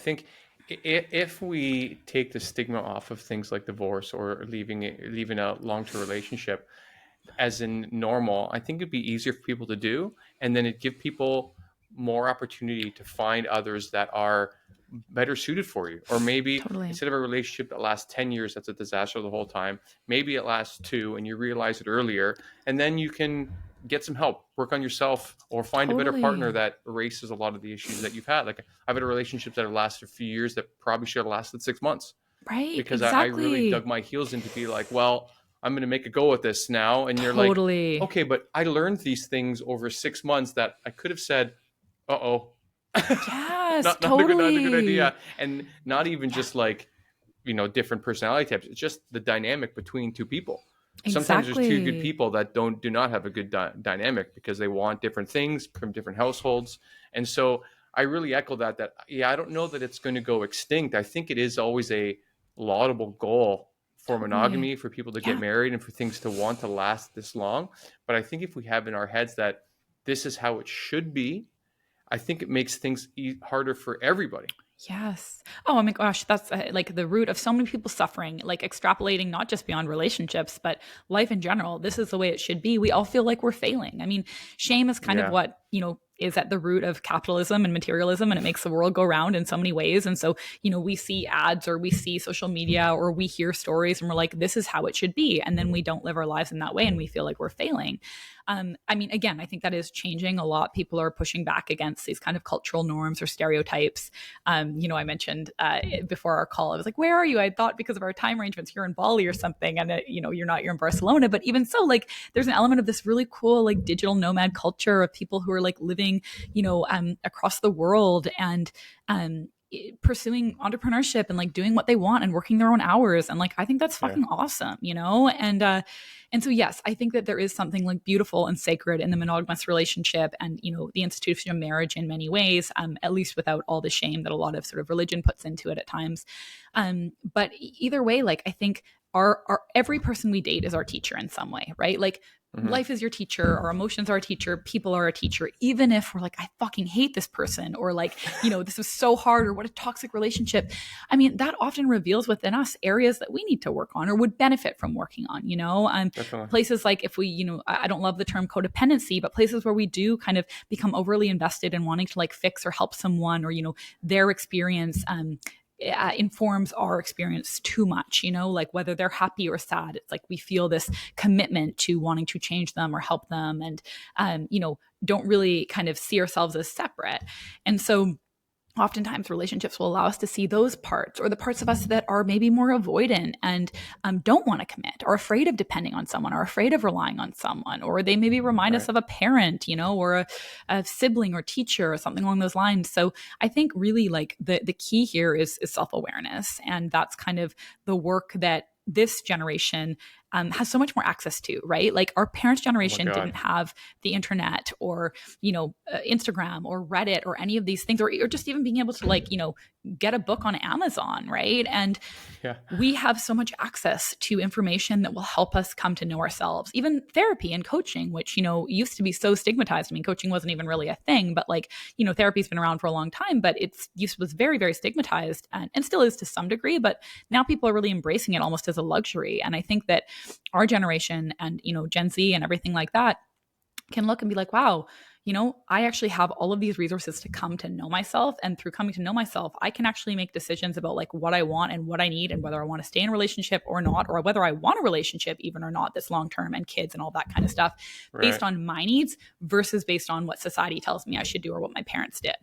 think if we take the stigma off of things like divorce or leaving a long-term relationship as in normal, I think it'd be easier for people to do, and then it give people more opportunity to find others that are better suited for you. Or maybe Totally. instead of a relationship that lasts 10 years, that's a disaster the whole time, maybe it lasts 2 and you realize it earlier, and then you can get some help, work on yourself, or find a better partner Totally. that erases a lot of the issues that you've had. Like I've had relationships that have lasted a few years that probably should have lasted 6 months Right. because I really dug Exactly. my heels in to be like, well, I'm going to make a go at this now. And you're like, Totally. okay, but I learned these things over 6 months that I could have said, uh oh, Yes, not a good totally. idea. And not even Yeah, just like, different personality types. It's just the dynamic between two people. Sometimes there's two good exactly. people that do not have a good dynamic because they want different things from different households. And so I really echo that yeah, I don't know that it's going to go extinct. I think it is always a laudable goal for Totally. monogamy, for people to get Yeah. married and for things to want to last this long. But I think if we have in our heads that this is how it should be, I think it makes things harder for everybody. Yes. Oh, my gosh, that's like the root of so many people suffering, like extrapolating not just beyond relationships, but life in general. This is the way it should be. We all feel like we're failing. I mean, shame is kind of Yeah. what, is at the root of capitalism and materialism, and it makes the world go round in so many ways. And so, we see ads or we see social media or we hear stories and we're like, this is how it should be. And then we don't live our lives in that way and we feel like we're failing. I mean, again, I think that is changing a lot. People are pushing back against these kind of cultural norms or stereotypes. I mentioned before our call, I was like, where are you? I thought because of our time arrangements, you're in Bali or something. And, you're not, you're in Barcelona. But even so, like, there's an element of this really cool, like, digital nomad culture of people who are like living, across the world and, pursuing entrepreneurship and like doing what they want and working their own hours. And like, I think that's Yeah. fucking awesome, and so, yes, I think that there is something like beautiful and sacred in the monogamous relationship and, the institution of marriage in many ways, at least without all the shame that a lot of sort of religion puts into it at times. But either way, like, I think our every person we date is our teacher in some way, right? Like, Hmm. life is your teacher, our emotions are a teacher, people are a teacher, even if we're like, I fucking hate this person, or like, this was so hard, or what a toxic relationship. I mean, that often reveals within us areas that we need to work on or would benefit from working on, Definitely. places like if we, I don't love the term codependency, but places where we do kind of become overly invested in wanting to like fix or help someone, or, their experience, informs our experience too much, like whether they're happy or sad. It's like we feel this commitment to wanting to change them or help them, and, don't really kind of see ourselves as separate. And so, oftentimes relationships will allow us to see those parts, or the parts of us that are maybe more avoidant and, don't want to commit, or afraid of depending on someone, or afraid of relying on someone, or they maybe remind us Right. of a parent, or a sibling or teacher or something along those lines. So I think really like the key here is self-awareness, and that's kind of the work that this generation, has so much more access to, right? Like our parents' Oh my generation God. didn't have the internet, or, Instagram or Reddit or any of these things, or just even being able to like, get a book on Amazon, right? And Yeah. we have so much access to information that will help us come to know ourselves. Even therapy and coaching, which, used to be so stigmatized. I mean, coaching wasn't even really a thing, but like, therapy's been around for a long time, but its use was very, very stigmatized, and still is to some degree. But now people are really embracing it almost as a luxury. And I think that our generation and, Gen Z and everything like that can look and be like, wow, I actually have all of these resources to come to know myself. And through coming to know myself, I can actually make decisions about like what I want and what I need, and whether I want to stay in a relationship or not, or whether I want a relationship even or not, this long term, and kids and all that kind of stuff, based Right. on my needs versus based on what society tells me I should do or what my parents did.